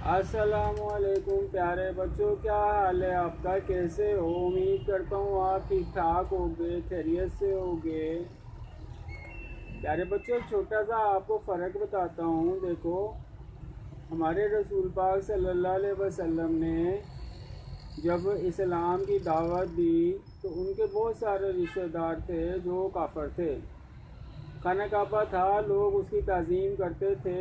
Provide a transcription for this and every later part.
अस्सलाम वालेकुम प्यारे बच्चों, क्या हाल है आपका? कैसे हो? उम्मीद करता हूँ आप ठीक ठाक होगे, खैरियत से होगे। प्यारे बच्चों, एक छोटा सा आपको फ़र्क बताता हूँ। देखो, हमारे रसूल पाक सल्लल्लाहु अलैहि वसल्लम ने जब इस्लाम की दावत दी तो उनके बहुत सारे रिश्तेदार थे जो काफ़र थे। खाना काबा था, लोग उसकी ताज़ीम करते थे,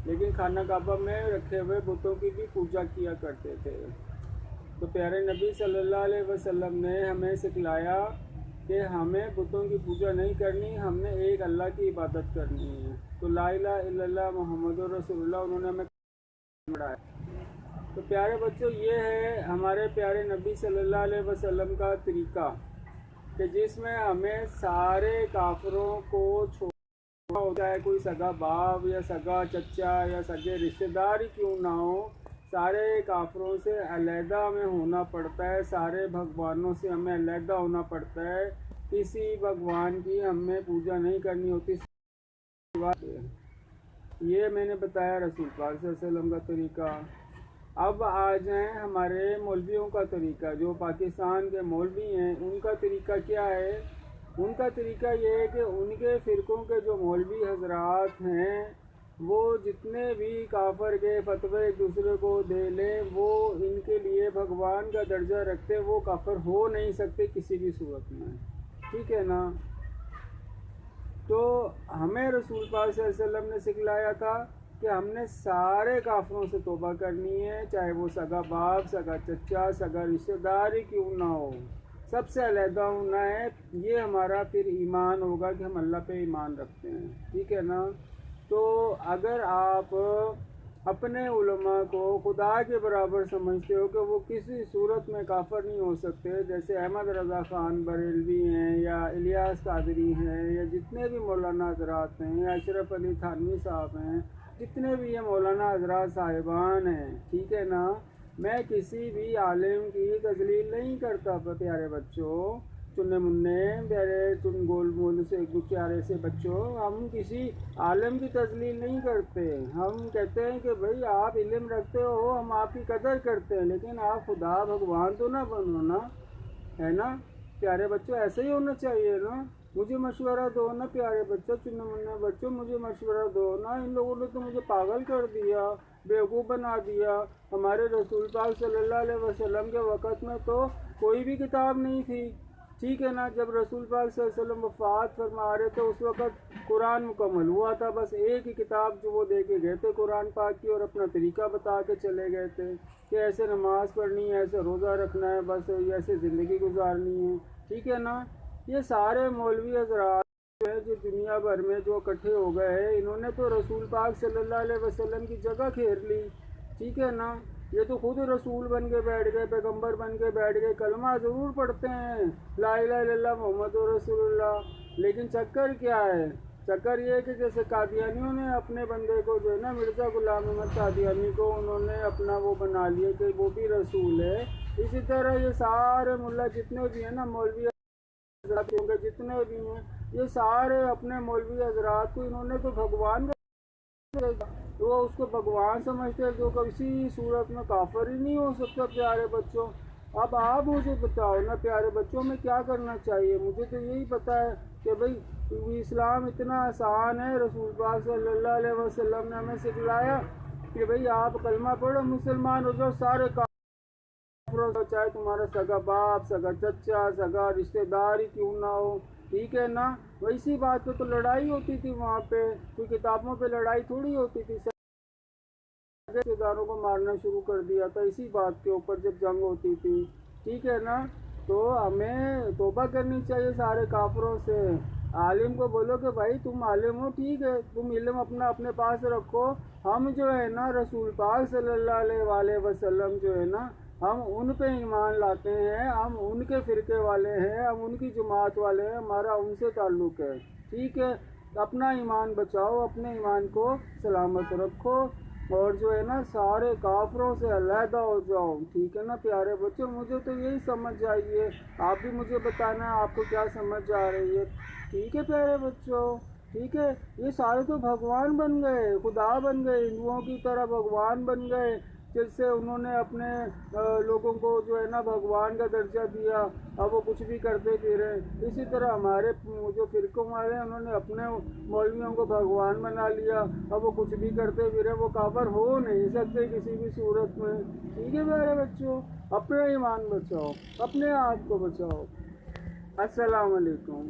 लेकिन खाना काबा में रखे हुए बुतों की भी पूजा किया करते थे। तो प्यारे नबी सल्लल्लाहु अलैहि वसल्लम ने हमें सिखलाया कि हमें बुतों की पूजा नहीं करनी, हमने एक अल्लाह की इबादत करनी है। तो ला इलाहा इल्लल्लाह मुहम्मदुर रसूलुल्लाह उन्होंने हमें बढ़ाया। तो प्यारे बच्चों, ये है हमारे प्यारे नबी सल्लल्लाहु अलैहि वसल्लम का तरीका कि जिसमें हमें सारे काफिरों को हो, चाहे कोई सगा बाप या सगा चचा या सगे रिश्तेदार ही क्यों ना हो, सारे काफिरों से अलहदा हमें होना पड़ता है, सारे भगवानों से हमें अलहदा होना पड़ता है। किसी भगवान की हमें पूजा नहीं करनी होती। ये मैंने बताया रसूल पाक सल्लल्लाहु अलैहि वसल्लम का तरीका। अब आ जाएं हमारे मौलवियों का तरीका। जो पाकिस्तान के मौलवी हैं उनका तरीका क्या है? उनका तरीका ये है कि उनके फ़िरक़ों के जो मौलवी हजरात हैं वो जितने भी काफर के फतवे एक दूसरे को दे लें, वो इनके लिए भगवान का दर्जा रखते, वो काफर हो नहीं सकते किसी भी सूरत में। ठीक है ना? तो हमें रसूल पाक सल्लल्लाहु अलैहि वसल्लम ने सिखलाया था कि हमने सारे काफरों से तौबा करनी है, चाहे वो सगा बाप, सगा चचा, सगा रिश्तेदार ही क्यों ना हो, सबसे अलहदा होना है। ये हमारा फिर ईमान होगा कि हम अल्लाह पे ईमान रखते हैं। ठीक है ना? तो अगर आप अपने उलमा को खुदा के बराबर समझते हो कि वो किसी सूरत में काफर नहीं हो सकते, जैसे अहमद रज़ा ख़ान बरेलवी हैं या इलियास कादरी हैं या जितने भी मौलाना हजरात हैं या अशरफ अली थानवी साहब हैं, जितने भी ये मौलाना हजरात साहिबान हैं, ठीक है ना, मैं किसी भी आलिम की तजलील नहीं करता। प्यारे बच्चों, चुन्ने मुन्ने प्यारे चुन गोल मोल से प्यारे से बच्चों, हम किसी आलिम की तजलील नहीं करते। हम कहते हैं कि भाई आप इल्म रखते हो, हम आपकी कदर करते हैं, लेकिन आप खुदा भगवान तो ना बनो ना, है ना? प्यारे बच्चों, ऐसे ही होना चाहिए ना। मुझे मशवरा दो ना प्यारे बच्चों, चुन्ने मुन्ने बच्चों, मुझे मशवरा दो ना। इन लोगों ने तो मुझे पागल कर दिया, बेवकूफ़ बना दिया। हमारे रसूल पाक सल्लल्लाहु अलैहि वसल्लम के वक़्त में तो कोई भी किताब नहीं थी। ठीक है ना? जब रसूल पाक सल्लल्लाहु अलैहि वसल्लम वफ़ात फरमा रहे थे उस वक़्त कुरान मुकम्मल हुआ था। बस एक ही किताब जो वो दे के गए थे कुरान पाक की, और अपना तरीका बता के चले गए थे कि ऐसे नमाज़ पढ़नी है, ऐसे रोज़ा रखना है, बस ऐसे ज़िंदगी गुजारनी है। ठीक है ना? ये सारे मौलवी हज़रात जो दुनिया भर में जो इकट्ठे हो गए हैं, इन्होंने तो रसूल पाक सल्लल्लाहु अलैहि वसल्लम की जगह घेर ली। ठीक है ना? ये तो खुद रसूल बन के बैठ गए, पैगंबर बन के बैठ गए। कलमा ज़रूर पढ़ते हैं, ला इलाहा इल्लल्लाह मुहम्मदुर रसूलुल्लाह, लेकिन चक्कर क्या है? चक्कर ये है कि जैसे कादियानियों ने अपने बंदे को जो है ना, मिर्ज़ा गुलाम अहमद कादियानी को उन्होंने अपना वो बना लिया कि वो भी रसूल है, इसी तरह ये सारे मुल्ला जितने भी हैं ना, मौलवी हज़रात जितने भी हैं, ये सारे अपने मौलवी हज़रात को इन्होंने तो भगवान तो वो उसको भगवान समझते हैं, जो किसी सूरत में काफर ही नहीं हो सकता। प्यारे बच्चों, अब आप मुझे बताओ ना प्यारे बच्चों, में क्या करना चाहिए? मुझे तो यही पता है कि भाई इस्लाम इतना आसान है। रसूल पाक सल्लल्लाहु अलैहि वसल्लम ने हमें सिखलाया कि भाई आप कलमा पढ़ो, मुसलमान हो जाओ, सारे काफिरों, चाहे तुम्हारा सगा बाप, सगा चचा, सगा रिश्तेदार ही क्यों ना हो। ठीक है ना? वैसी बात पे तो लड़ाई होती थी वहाँ पे, कोई किताबों पे लड़ाई थोड़ी होती थी। रिश्तेदारों को मारना शुरू कर दिया था इसी बात के ऊपर जब जंग होती थी। ठीक है ना? तो हमें तौबा करनी चाहिए सारे काफिरों से। आलिम को बोलो कि भाई तुम आलिम हो, ठीक है, तुम इल्म अपना अपने पास रखो। हम जो है ना रसूल पाक सल्लल्लाहु अलैहि वसल्लम जो है ना, हम उन पे ईमान लाते हैं, हम उनके फ़िरके वाले हैं, हम उनकी जमात वाले हैं, हमारा उनसे ताल्लुक़ है। ठीक है? अपना ईमान बचाओ, अपने ईमान को सलामत रखो, और जो है ना सारे काफरों से अलहदा हो जाओ। ठीक है ना प्यारे बच्चों? मुझे तो यही समझ आई है, आप भी मुझे बताना आपको क्या समझ आ रही है। ठीक है प्यारे बच्चों? ठीक है? ये सारे तो भगवान बन गए, खुदा बन गए, हिंदुओं की तरह भगवान बन गए। जिससे उन्होंने अपने लोगों को जो है ना भगवान का दर्जा दिया, अब वो कुछ भी करते फिरे। इसी तरह हमारे जो फिरकों वाले हैं उन्होंने अपने मौलवियों को भगवान बना लिया, अब वो कुछ भी करते फिरे, वो काफिर हो नहीं सकते किसी भी सूरत में। ठीक है प्यारे बच्चों, अपना ईमान बचाओ, अपने आप को बचाओ। अस्सलाम वालेकुम।